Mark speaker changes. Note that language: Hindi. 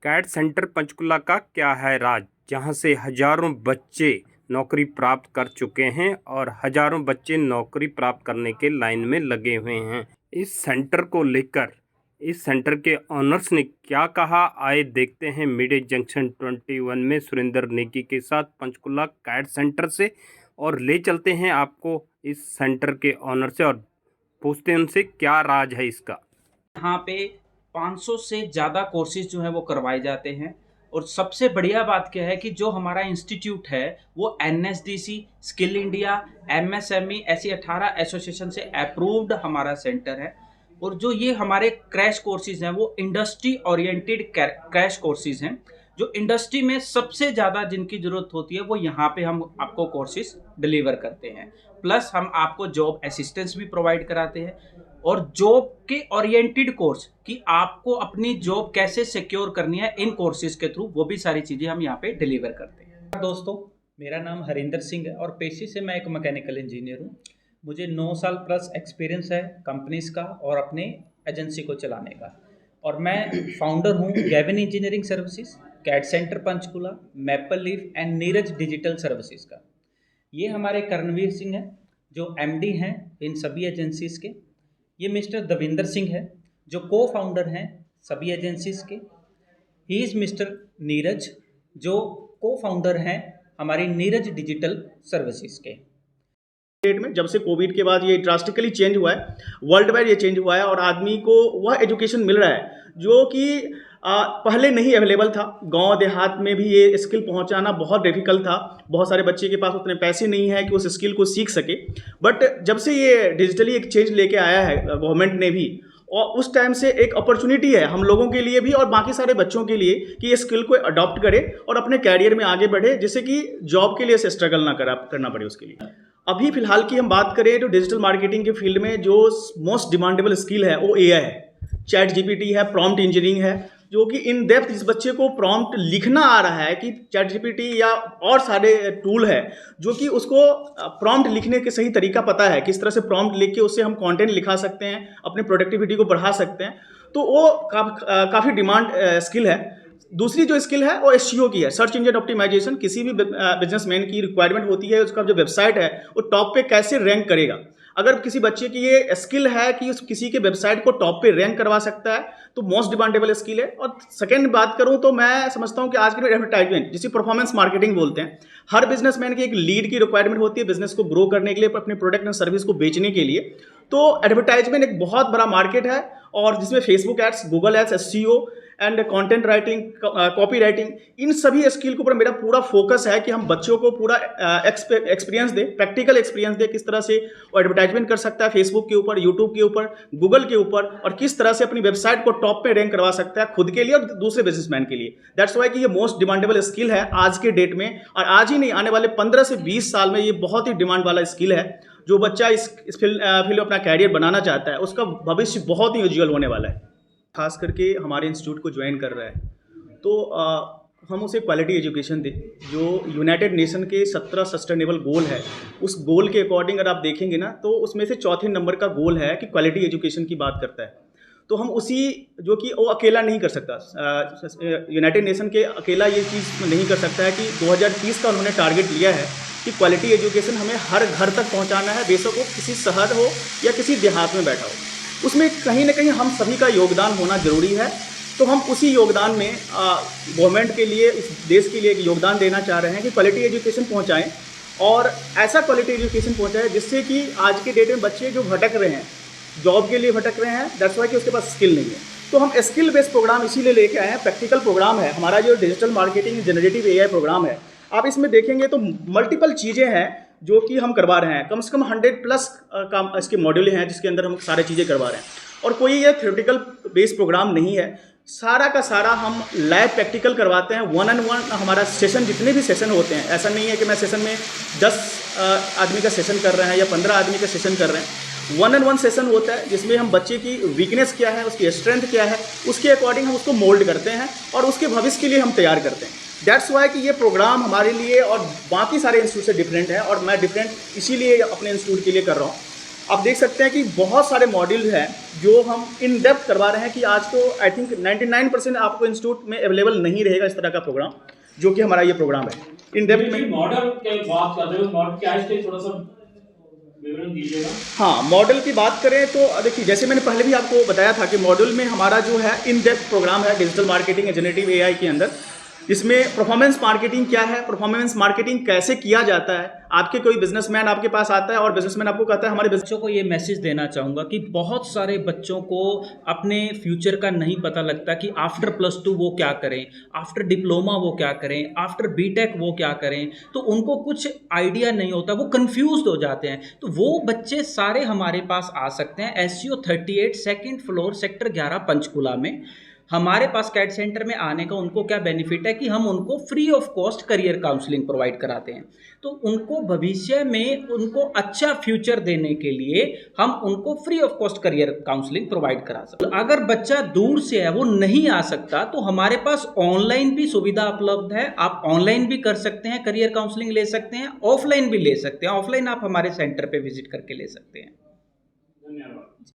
Speaker 1: कैट सेंटर पंचकुला का क्या है राज, जहां से हजारों बच्चे नौकरी प्राप्त कर चुके हैं और हजारों बच्चे नौकरी प्राप्त करने के लाइन में लगे हुए हैं। इस सेंटर को लेकर इस सेंटर के ऑनर्स ने क्या कहा, आए देखते हैं मिड जंक्शन 21 में सुरेंद्र नेगी के साथ पंचकुला कैट सेंटर से, और ले चलते हैं आपको इस सेंटर के ऑनर से और पूछते हैं उनसे क्या राज है इसका।
Speaker 2: यहाँ पे 500 से ज़्यादा कोर्सेज जो है वो करवाए जाते हैं। और सबसे बढ़िया बात क्या है कि जो हमारा इंस्टीट्यूट है वो NSDC, स्किल इंडिया, MSME ऐसी 18 एसोसिएशन से अप्रूव्ड हमारा सेंटर है। और जो ये हमारे क्रैश कोर्सेज हैं वो इंडस्ट्री ओरिएंटेड क्रैश कोर्सेज हैं। जो इंडस्ट्री में सबसे ज़्यादा जिनकी ज़रूरत होती है वो यहाँ पे हम आपको कोर्सेज डिलीवर करते हैं। प्लस हम आपको जॉब असिस्टेंस भी प्रोवाइड कराते हैं और जॉब के ओरिएंटेड कोर्स कि आपको अपनी जॉब कैसे सिक्योर करनी है इन कोर्सेज के थ्रू, वो भी सारी चीज़ें हम यहाँ पे डिलीवर करते हैं। दोस्तों, मेरा नाम हरिंदर सिंह है और पेशे से मैं एक मैकेनिकल इंजीनियर हूँ। मुझे 9 साल प्लस एक्सपीरियंस है कंपनीज का और अपने एजेंसी को चलाने का। और मैं फाउंडर हूँ Gavin engineering services, CAT centre Panchkula, maple leaf and Neeraj digital services का। ये हमारे कर्णवीर सिंह हैं जो MD हैं इन सभी एजेंसीज के। ये मिस्टर दविंदर सिंह है जो को फाउंडर हैं सभी एजेंसीज के। ही इज़ मिस्टर नीरज जो को फाउंडर हैं हमारी नीरज डिजिटल सर्विसेज के।
Speaker 3: डेट में जब से कोविड के बाद ये ड्रास्टिकली चेंज हुआ है, वर्ल्ड वाइड ये चेंज हुआ है और आदमी को वह एजुकेशन मिल रहा है जो कि पहले नहीं अवेलेबल था। गांव देहात में भी ये स्किल पहुंचाना बहुत डिफिकल्ट था। बहुत सारे बच्चे के पास उतने पैसे नहीं है कि उस स्किल को सीख सके। बट जब से ये डिजिटली एक चेंज लेके आया है गवर्नमेंट ने भी, और उस टाइम से एक अपॉर्चुनिटी है हम लोगों के लिए भी और बाकी सारे बच्चों के लिए कि ये स्किल को अडॉप्ट करे और अपने कैरियर में आगे बढ़े, जिससे कि जॉब के लिए से स्ट्रगल ना करना पड़े उसके लिए। अभी फिलहाल की हम बात करें तो डिजिटल मार्केटिंग के फील्ड में जो मोस्ट डिमांडेबल स्किल है वो AI है, चैट GPT है, प्रॉम्प्ट इंजीनियरिंग है, जो कि इन डेप्थ इस बच्चे को प्रॉम्प्ट लिखना आ रहा है कि चैट GPT या और सारे टूल है जो कि उसको प्रॉम्प्ट लिखने के सही तरीका पता है, किस तरह से प्रॉम्प्ट लिख के उससे हम कंटेंट लिखा सकते हैं, अपनी प्रोडक्टिविटी को बढ़ा सकते हैं। तो वो काफ़ी डिमांड स्किल है। दूसरी जो स्किल है वो SEO की है, सर्च इंजन ऑप्टिमाइजेशन। किसी भी बिजनेसमैन की रिक्वायरमेंट होती है उसका जो वेबसाइट है वो टॉप पे कैसे रैंक करेगा। अगर किसी बच्चे की ये स्किल है कि उस किसी के वेबसाइट को टॉप पे रैंक करवा सकता है तो मोस्ट डिमांडेबल स्किल है। और सेकंड बात करूं तो मैं समझता हूं कि आज के एडवर्टाइजमेंट, जिसे परफॉर्मेंस मार्केटिंग बोलते हैं, हर बिजनेसमैन की एक लीड की रिक्वायरमेंट होती है बिजनेस को ग्रो करने के लिए, अपने प्रोडक्ट एंड सर्विस को बेचने के लिए। तो एडवर्टाइजमेंट एक बहुत बड़ा मार्केट है और जिसमें Facebook ads, Google ads, SEO and content writing, copy writing, इन सभी स्किल के ऊपर मेरा पूरा फोकस है कि हम बच्चों को पूरा एक्सपीरियंस दें, प्रैक्टिकल एक्सपीरियंस दें, किस तरह से वो एडवर्टाइजमेंट कर सकता है फेसबुक के ऊपर, यूट्यूब के ऊपर, गूगल के ऊपर, और किस तरह से अपनी वेबसाइट को टॉप पे रैंक करवा सकता है खुद के लिए और दूसरे बिजनेसमैन के लिए। दैट्स वाई कि ये मोस्ट डिमांडेबल स्किल है आज के डेट में, और आज ही नहीं, आने वाले 15 से 20 साल में ये बहुत ही डिमांड वाला स्किल है। जो बच्चा इस फील्ड में अपना कैरियर बनाना चाहता है उसका भविष्य बहुत ही उज्जवल होने वाला है। खास करके हमारे इंस्टीट्यूट को ज्वाइन कर रहा है तो हम उसे क्वालिटी एजुकेशन दें। जो यूनाइटेड नेशन के 17 सस्टेनेबल गोल है, उस गोल के अकॉर्डिंग अगर आप देखेंगे ना तो उसमें से चौथे नंबर का गोल है कि क्वालिटी एजुकेशन की बात करता है। तो हम उसी, जो कि वो अकेला नहीं कर सकता, यूनाइटेड नेशन के अकेला ये चीज़ नहीं कर सकता है कि 2030 का उन्होंने टारगेट लिया है कि क्वालिटी एजुकेशन हमें हर घर तक पहुँचाना है, बेशक वो किसी शहर हो या किसी देहात में बैठा हो। उसमें कहीं ना कहीं हम सभी का योगदान होना ज़रूरी है। तो हम उसी योगदान में गवर्नमेंट के लिए, इस देश के लिए एक योगदान देना चाह रहे हैं कि क्वालिटी एजुकेशन पहुंचाएं, और ऐसा क्वालिटी एजुकेशन पहुंचाएं जिससे कि आज के डेट में बच्चे जो भटक रहे हैं, जॉब के लिए भटक रहे हैं, दैट्स वाई कि उसके पास स्किल नहीं है। तो हम स्किल बेस्ड प्रोग्राम इसीलिए लेके आए हैं। प्रैक्टिकल प्रोग्राम है हमारा, जो digital marketing generative AI programme है। आप इसमें देखेंगे तो मल्टीपल चीज़ें हैं जो कि हम करवा रहे हैं। कम से कम 100+ का इसके मॉड्यूल हैं जिसके अंदर हम सारी चीज़ें करवा रहे हैं। और कोई ये थ्योरेटिकल बेस्ड प्रोग्राम नहीं है, सारा का सारा हम लाइव प्रैक्टिकल करवाते हैं। 1-on-1 हमारा सेशन, जितने भी सेशन होते हैं, ऐसा नहीं है कि मैं सेशन में 10 आदमी का सेशन कर रहे हैं या 15 आदमी का सेशन कर रहे हैं। 1-on-1 सेशन होता है जिसमें हम बच्चे की वीकनेस क्या है, उसकी स्ट्रेंथ क्या है, उसके अकॉर्डिंग हम उसको मोल्ड करते हैं और उसके भविष्य के लिए हम तैयार करते हैं। दैट्स वाई कि ये प्रोग्राम हमारे लिए और बाकी सारे इंस्टीट्यूट से डिफरेंट है, और मैं डिफरेंट इसीलिए अपने इंस्टीट्यूट के लिए कर रहा हूँ आप देख सकते हैं कि बहुत सारे मॉड्यूल हैं जो हम इन डेप्थ करवा रहे हैं कि आज तो आई थिंक 99% आपको इंस्टीट्यूट में अवेलेबल नहीं रहेगा इस तरह का प्रोग्राम, जो कि हमारा ये प्रोग्राम है इन डेप्थ में।
Speaker 4: मॉडल की बात कर रहे हो, मॉडल क्या है इसके थोड़ा सा विवरण दीजिएगा।
Speaker 3: हाँ, मॉडल की बात करें तो देखिए, जैसे मैंने पहले भी आपको बताया था कि मॉडल में हमारा जो है इन डेप्थ प्रोग्राम है डिजिटल मार्केटिंग जनरेटिव एआई के अंदर। इसमें परफॉर्मेंस मार्केटिंग क्या है, परफॉर्मेंस मार्केटिंग कैसे किया जाता है। आपके कोई बिजनेसमैन आपके पास आता है और बिजनेसमैन आपको कहता है हमारे
Speaker 2: बच्चों को ये मैसेज देना चाहूँगा कि बहुत सारे बच्चों को अपने फ्यूचर का नहीं पता लगता कि आफ्टर +2 वो क्या करें, आफ्टर डिप्लोमा वो क्या करें, आफ्टर बीटेक वो क्या करें, तो उनको कुछ आइडिया नहीं होता, वो कंफ्यूज्ड हो जाते हैं। तो वो बच्चे सारे हमारे पास आ सकते हैं SCO 38 second floor sector 11 Panchkula में। हमारे पास कैट सेंटर में आने का उनको क्या बेनिफिट है कि हम उनको free of cost career counselling provide कराते हैं। तो उनको भविष्य में उनको अच्छा फ्यूचर देने के लिए हम उनको free of cost career counselling provide करा सकते हैं। अगर बच्चा दूर से है, वो नहीं आ सकता, तो हमारे पास ऑनलाइन भी सुविधा उपलब्ध है। आप ऑनलाइन भी कर सकते हैं, करियर काउंसलिंग ले सकते हैं, ऑफलाइन भी ले सकते हैं। ऑफलाइन आप हमारे सेंटर पे विजिट करके ले सकते हैं।
Speaker 4: धन्यवाद।